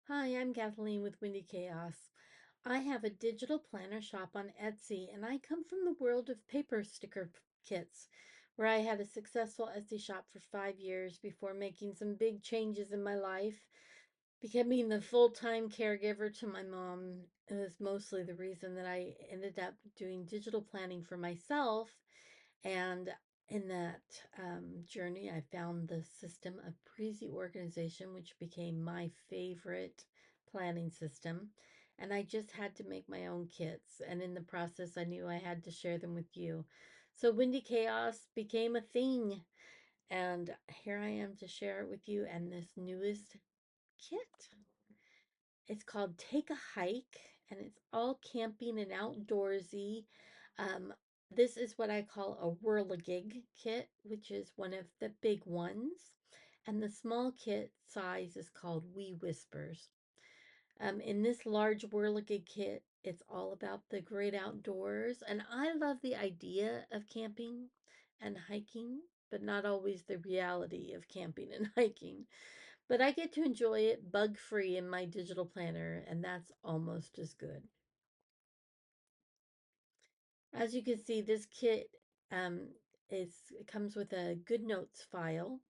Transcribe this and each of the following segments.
Hi, I'm Kathleen with Windy Chaos. I have a digital planner shop on Etsy, and I come from the world of paper sticker kits, where I had a successful Etsy shop for 5 years before making some big changes in my life. Becoming the full-time caregiver to my mom is mostly the reason that I ended up doing digital planning for myself. And in that journey, I found the system of Breezy Organization, which became my favorite planning system. And I just had to make my own kits. And in the process, I knew I had to share them with you. So Windy Chaos became a thing. And here I am to share it with you and this newest kit. It's called Take a Hike, and it's all camping and outdoorsy. Um, this is what I call a whirligig kit, which is one of the big ones. And the small kit size is called Wee Whispers. In this large whirligig kit, it's all about the great outdoors. And I love the idea of camping and hiking, but not always the reality of camping and hiking. But I get to enjoy it bug free in my digital planner, and that's almost as good. As you can see, this kit it comes with a Good Notes file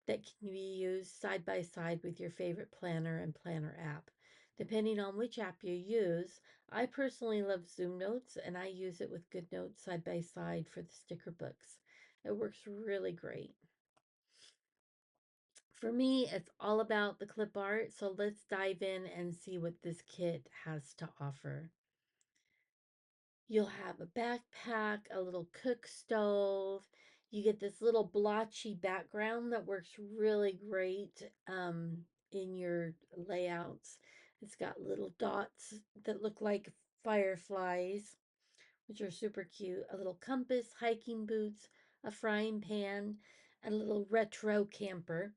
that can be used side by side with your favorite planner and planner app. Depending on which app you use, I personally love Zoom Notes and I use it with Good Notes side by side for the sticker books. It works really great. For me, it's all about the clip art, so let's dive in and see what this kit has to offer. You'll have a backpack, a little cook stove. You get this little blotchy background that works really great in your layouts. It's got little dots that look like fireflies, which are super cute. A little compass, hiking boots, a frying pan, and a little retro camper.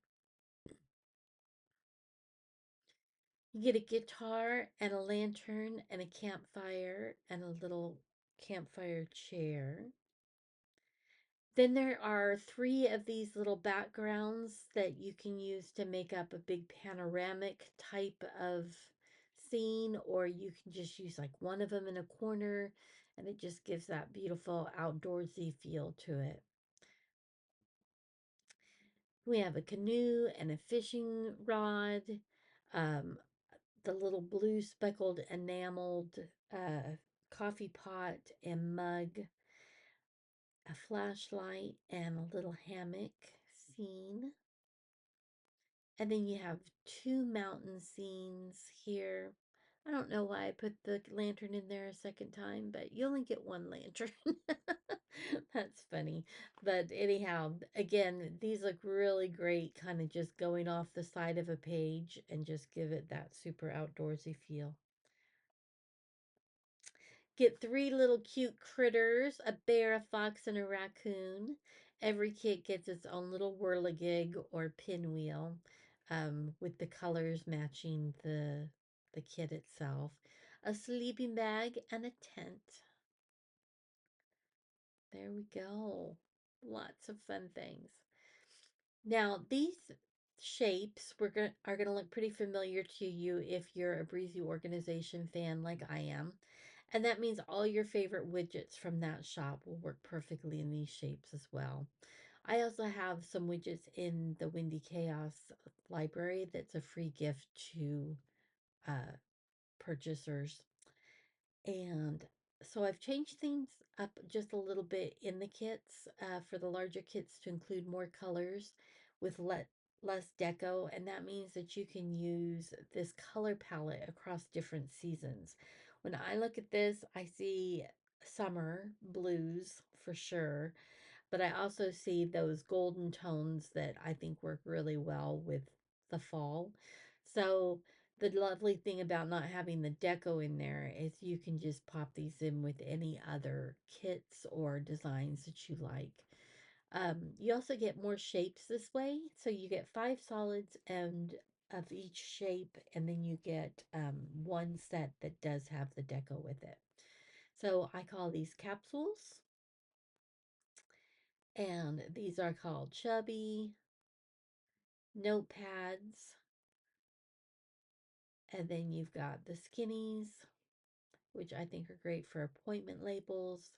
You get a guitar and a lantern and a campfire and a little campfire chair. Then there are three of these little backgrounds that you can use to make up a big panoramic type of scene, or you can just use like one of them in a corner and it just gives that beautiful outdoorsy feel to it. We have a canoe and a fishing rod, um, the little blue speckled enameled coffee pot and mug, a flashlight, and a little hammock scene. And then you have two mountain scenes here. I don't know why I put the lantern in there a second time, but you only get one lantern. That's funny. But anyhow, again, these look really great, kind of just going off the side of a page and just give it that super outdoorsy feel. Get three little cute critters, a bear, a fox, and a raccoon. Every kit gets its own little whirligig or pinwheel, with the colors matching the kit itself. A sleeping bag and a tent. There we go. Lots of fun things. Now, these shapes are gonna look pretty familiar to you if you're a Breezy Organization fan like I am. And that means all your favorite widgets from that shop will work perfectly in these shapes as well. I also have some widgets in the Windy Chaos library that's a free gift to uh, purchasers. And so I've changed things up just a little bit in the kits for the larger kits to include more colors with less deco. And that means that you can use this color palette across different seasons. When I look at this, I see summer blues for sure, but I also see those golden tones that I think work really well with the fall. So the lovely thing about not having the deco in there is you can just pop these in with any other kits or designs that you like. You also get more shapes this way. So you get 5 solids and of each shape, and then you get one set that does have the deco with it. So I call these capsules, and these are called chubby notepads, And then you've got the skinnies, which I think are great for appointment labels,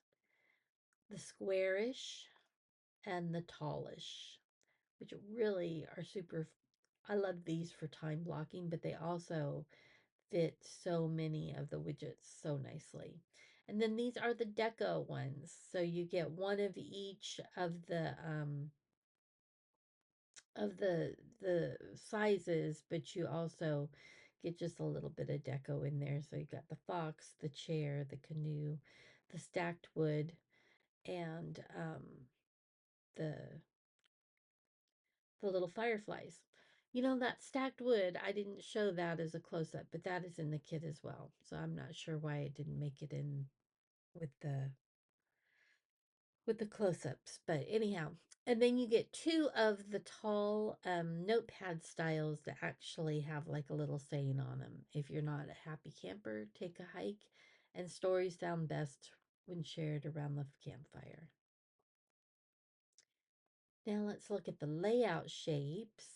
the squarish, and the tallish, which really are super. I love these for time blocking, but they also fit so many of the widgets so nicely. And then these are the deco ones. So you get one of each of the sizes, but you also get just a little bit of deco in there. So you got the fox, the chair, the canoe, the stacked wood, and the the little fireflies. You know, that stacked wood, I didn't show that as a close up, but that is in the kit as well. So I'm not sure why it didn't make it in with the close-ups, but anyhow. And then you get two of the tall notepad styles that actually have like a little saying on them. If you're not a happy camper, take a hike, and stories sound best when shared around the campfire. Now let's look at the layout shapes.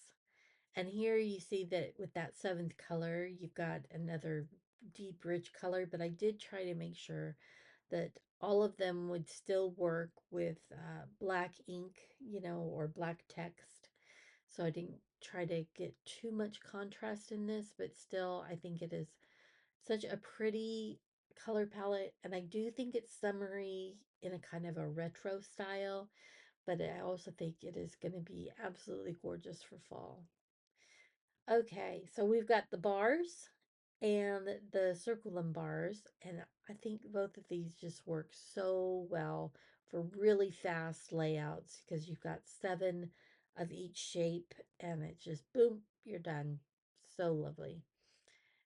And here you see that with that seventh color, you've got another deep, rich color, but I did try to make sure that all of them would still work with black ink, or black text. So I didn't try to get too much contrast in this, but still, I think it is such a pretty color palette. And I do think it's summery in a kind of a retro style, but I also think it is going to be absolutely gorgeous for fall. Okay, so we've got the bars and the circle bars, and I think both of these just work so well for really fast layouts because you've got seven of each shape, and it's just boom, you're done. So lovely.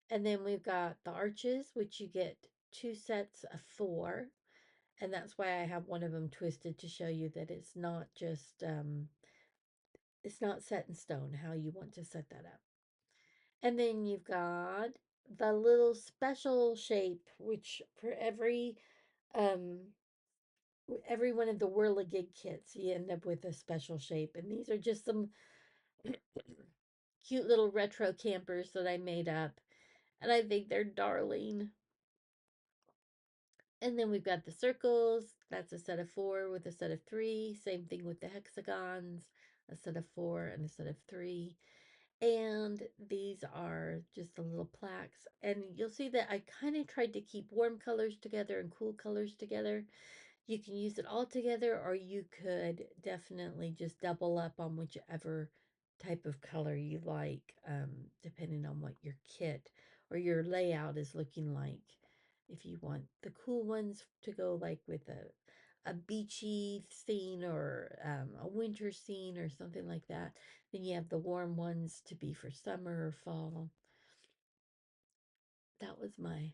And then we've got the arches, which you get two sets of four, and that's why I have one of them twisted to show you that it's not set in stone how you want to set that up. And then you've got the little special shape, which for every one of the Whirligig kits, you end up with a special shape. And these are just some cute little retro campers that I made up. And I think they're darling. And then we've got the circles. That's a set of four with a set of three. Same thing with the hexagons, a set of four and a set of three. And these are just the little plaques. And you'll see that I kind of tried to keep warm colors together and cool colors together. You can use it all together, or you could definitely just double up on whichever type of color you like, depending on what your kit or your layout is looking like. If you want the cool ones to go like with a beachy scene or a winter scene or something like that, then you have the warm ones to be for summer or fall. That was my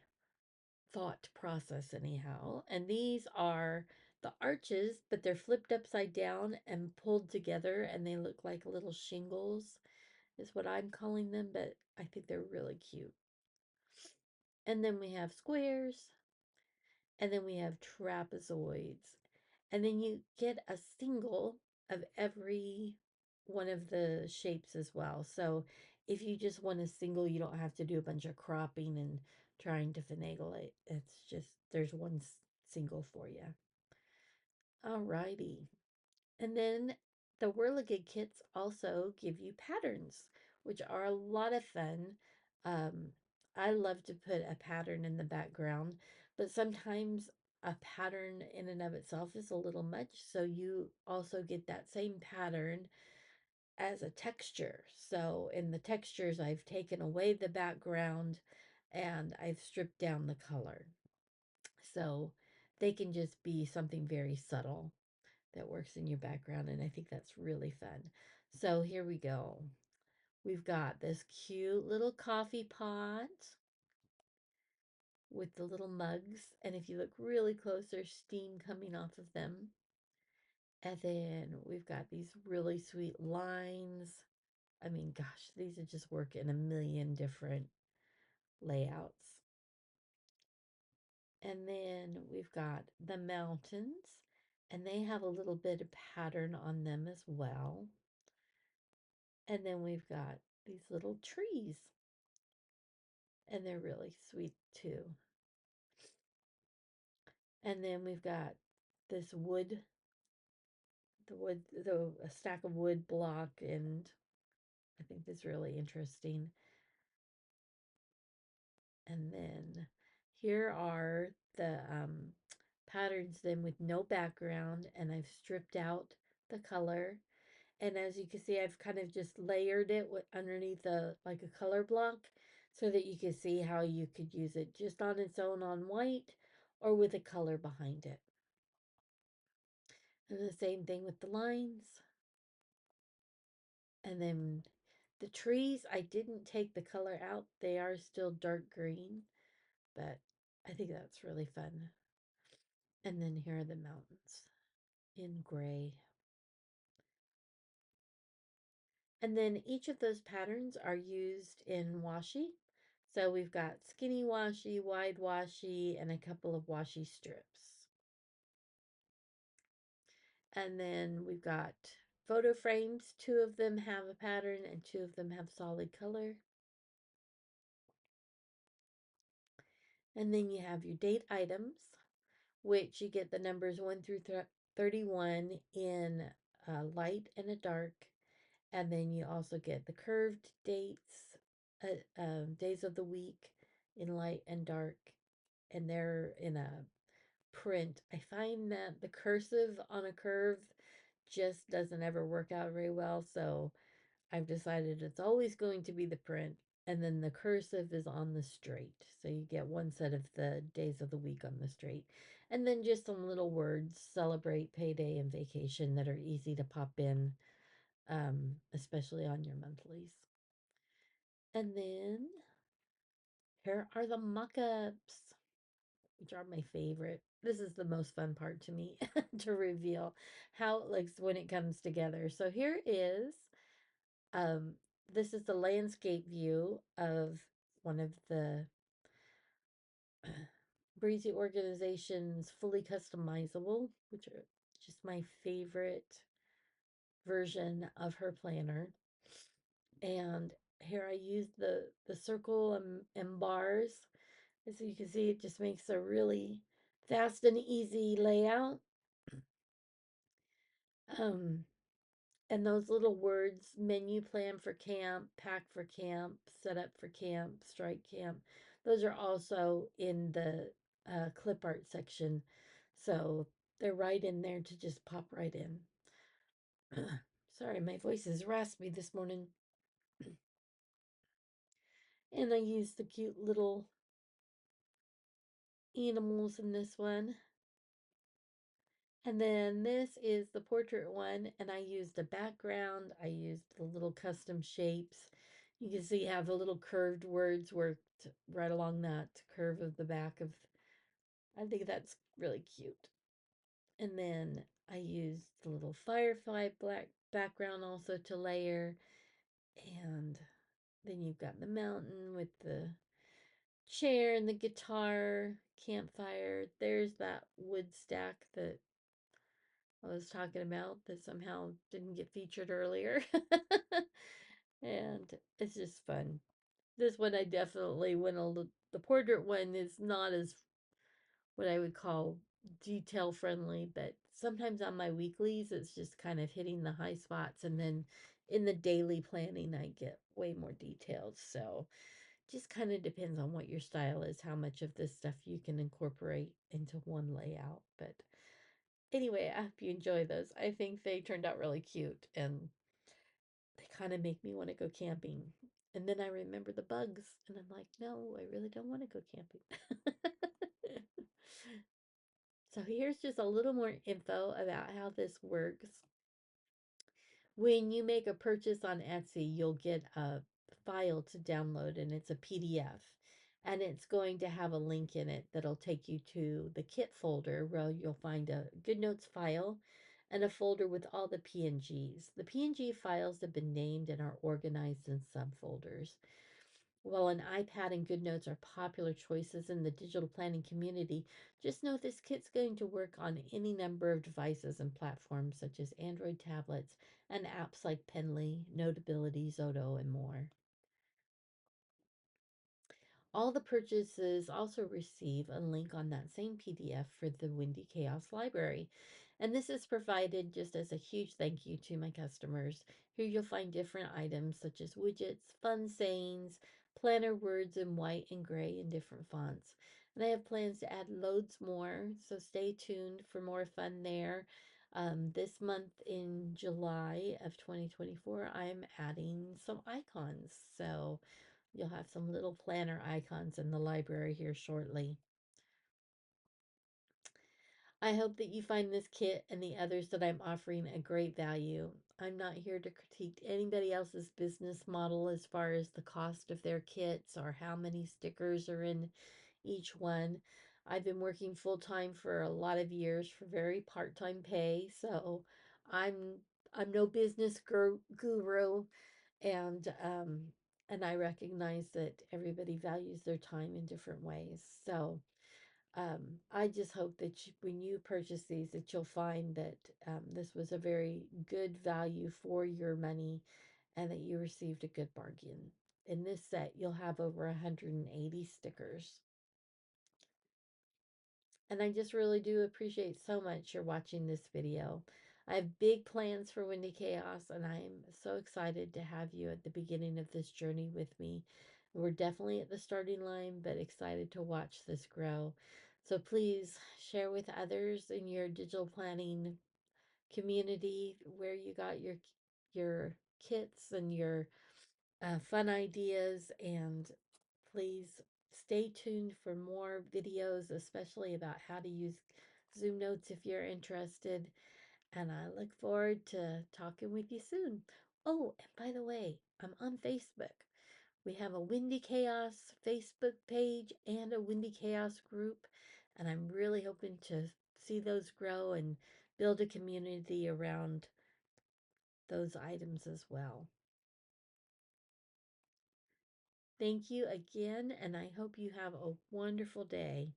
thought process, anyhow. And these are the arches, but they're flipped upside down and pulled together, and they look like little shingles, is what I'm calling them, but I think they're really cute. And then we have squares, and then we have trapezoids. And then you get a single of every one of the shapes as well. So if you just want a single, you don't have to do a bunch of cropping and trying to finagle it. It's just, there's one single for you. Alrighty. And then the Whirligig kits also give you patterns, which are a lot of fun. Um, I love to put a pattern in the background, but sometimes a pattern in and of itself is a little much. So you also get that same pattern as a texture. So in the textures, I've taken away the background and I've stripped down the color. So they can just be something very subtle that works in your background, and I think that's really fun. So here we go. We've got this cute little coffee pot with the little mugs, and if you look really close, there's steam coming off of them. And then we've got these really sweet lines. I mean, gosh, these would just work in a million different layouts. And then we've got the mountains, and they have a little bit of pattern on them as well. And then we've got these little trees. and they're really sweet too. And then we've got this wood, the a stack of wood block, and I think that's really interesting. And then here are the patterns then with no background, and I've stripped out the color. And as you can see, I've kind of just layered it with underneath a like a color block so that you can see how you could use it just on its own on white or with a color behind it. And the same thing with the lines. And then the trees, I didn't take the color out. They are still dark green, but I think that's really fun. And then here are the mountains in gray. And then each of those patterns are used in washi. So we've got skinny washi, wide washi, and a couple of washi strips. And then we've got photo frames. Two of them have a pattern and two of them have solid color. And then you have your date items, which you get the numbers 1 through 31 in a light and a dark. And then you also get the curved dates, days of the week in light and dark. And they're in a print. I find that the cursive on a curve just doesn't ever work out very well. So I've decided it's always going to be the print. And then the cursive is on the straight. So you get one set of the days of the week on the straight. And then just some little words, celebrate, payday, and vacation that are easy to pop in, especially on your monthlies. And then here are the mock-ups, which are my favorite. This is the most fun part to me to reveal how like when it comes together. So here is um this is the landscape view of one of the Breezy organization's fully customizable, which are just my favorite version of her planner. And here I use the circle and bars. As you can see, it just makes a really fast and easy layout. Um, and those little words, menu plan for camp, pack for camp, set up for camp, strike camp, those are also in the clip art section. So they're right in there to just pop right in. Sorry, my voice is raspy this morning. And I used the cute little animals in this one. And then this is the portrait one, and I used a background. I used the little custom shapes. You can see how the little curved words worked right along that curve of the back of. I think that's really cute. And then I used the little firefly black background also to layer. And then you've got the mountain with the chair and the guitar, campfire. There's that wood stack that I was talking about that somehow didn't get featured earlier. And it's just fun. This one I definitely went a little, the portrait one is not as what I would call detail friendly, but sometimes on my weeklies it's just kind of hitting the high spots, and then in the daily planning I get way more detailed. So just kind of depends on what your style is, how much of this stuff you can incorporate into one layout. But anyway, I hope you enjoy those. I think they turned out really cute and they kind of make me want to go camping. And then I remember the bugs and I'm like, no, I really don't want to go camping. So here's just a little more info about how this works. When you make a purchase on Etsy, you'll get a file to download and it's a PDF. And it's going to have a link in it that'll take you to the kit folder where you'll find a GoodNotes file and a folder with all the PNGs. The PNG files have been named and are organized in subfolders. While an iPad and GoodNotes are popular choices in the digital planning community, just know this kit's going to work on any number of devices and platforms such as Android tablets and apps like Penly, Notability, Zoto, and more. All the purchases also receive a link on that same PDF for the Windy Chaos Library. And this is provided just as a huge thank you to my customers. Here you'll find different items such as widgets, fun sayings, planner words in white and gray in different fonts. And I have plans to add loads more, so stay tuned for more fun there. This month in July of 2024, I'm adding some icons. So you'll have some little planner icons in the library here shortly. I hope that you find this kit and the others that I'm offering a great value. I'm not here to critique anybody else's business model as far as the cost of their kits or how many stickers are in each one. I've been working full time for a lot of years for very part-time pay, so I'm I'm no business guru, and and I recognize that everybody values their time in different ways. So I just hope that when you purchase these, that you'll find that this was a very good value for your money and that you received a good bargain. In this set, you'll have over 180 stickers. And I just really do appreciate so much you're watching this video. I have big plans for Windy Chaos, and I'm so excited to have you at the beginning of this journey with me. We're definitely at the starting line, but excited to watch this grow. So please share with others in your digital planning community where you got your kits and your fun ideas, and please stay tuned for more videos, especially about how to use Zoom Notes if you're interested. And I look forward to talking with you soon. Oh, and by the way, I'm on Facebook. We have a Windy Chaos Facebook page and a Windy Chaos group, and I'm really hoping to see those grow and build a community around those items as well. Thank you again, and I hope you have a wonderful day.